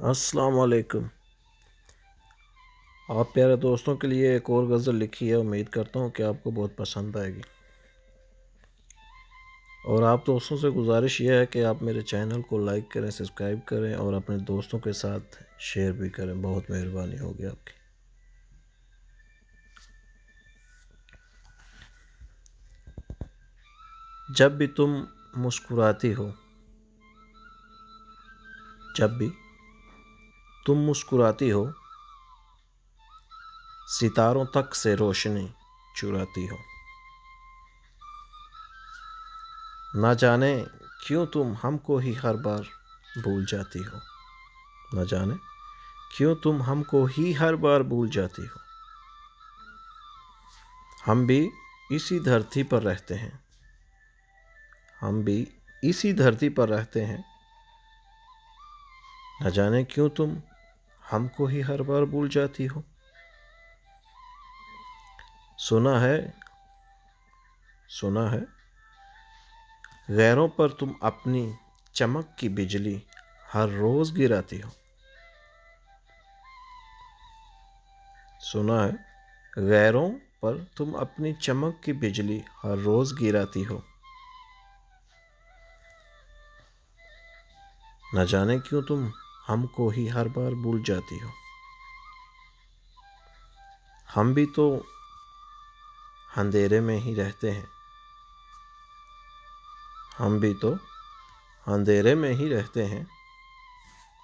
अस्सलाम वालेकुम। आप प्यारे दोस्तों के लिए एक और गज़ल लिखी है। उम्मीद करता हूँ कि आपको बहुत पसंद आएगी। और आप दोस्तों से गुजारिश यह है कि आप मेरे चैनल को लाइक करें, सब्सक्राइब करें और अपने दोस्तों के साथ शेयर भी करें। बहुत मेहरबानी होगी आपकी। जब भी तुम मुस्कुराती हो, जब भी तुम मुस्कुराती हो, सितारों तक से रोशनी चुराती हो। ना जाने क्यों तुम हमको ही हर बार भूल जाती हो। न जाने क्यों तुम हमको ही हर बार भूल जाती हो। हम भी इसी धरती पर रहते हैं, हम भी इसी धरती पर रहते हैं। न जाने क्यों तुम हमको ही हर बार भूल जाती हो। सुना है, सुना है, गैरों पर तुम अपनी चमक की बिजली हर रोज गिराती हो। सुना है, गैरों पर तुम अपनी चमक की बिजली हर रोज गिराती हो। न जाने क्यों तुम हमको ही हर बार भूल जाती हो। हम भी तो अंधेरे में ही रहते हैं, हम भी तो अंधेरे में ही रहते हैं।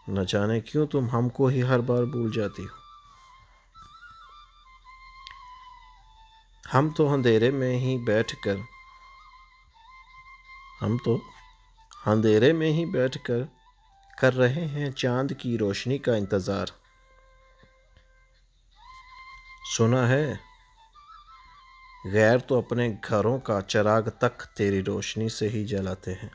न जाने क्यों तुम हमको ही हर बार भूल जाती हो। हम तो अंधेरे में ही बैठकर, हम तो अंधेरे में ही बैठकर कर रहे हैं चांद की रोशनी का इंतज़ार। सुना है, गैर तो अपने घरों का चिराग तक तेरी रोशनी से ही जलाते हैं।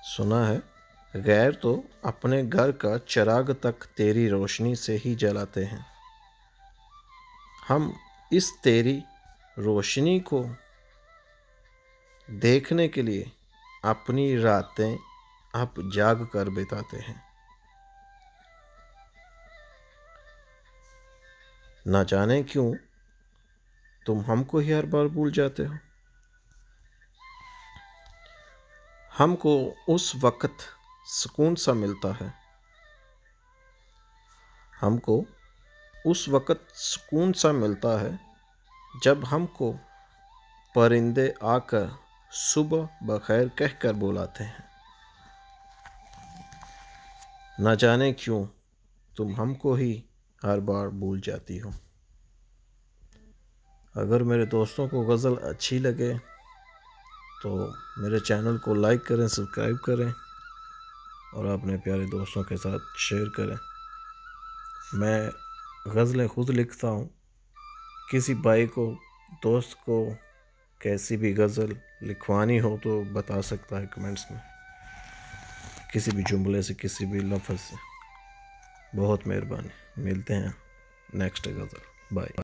सुना है, गैर तो अपने घर का चिराग तक तेरी रोशनी से ही जलाते हैं। हम इस तेरी रोशनी को देखने के लिए अपनी रातें अब जाग कर बिताते हैं। ना जाने क्यों तुम हमको ही हर बार भूल जाते हो। हमको उस वक्त सुकून सा मिलता है, हमको उस वक्त सुकून सा मिलता है जब हमको परिंदे आकर सुबह बखैर कहकर बुलाते हैं। न जाने क्यों तुम हमको ही हर बार भूल जाती हो। अगर मेरे दोस्तों को गज़ल अच्छी लगे तो मेरे चैनल को लाइक करें, सब्सक्राइब करें और अपने प्यारे दोस्तों के साथ शेयर करें। मैं गज़लें खुद लिखता हूँ। किसी भाई को, दोस्त को कैसी भी गज़ल लिखवानी हो तो बता सकता है कमेंट्स में, किसी भी जुमले से, किसी भी लफ्ज़ से। बहुत मेहरबानी। मिलते हैं नेक्स्ट गज़ल। बाय।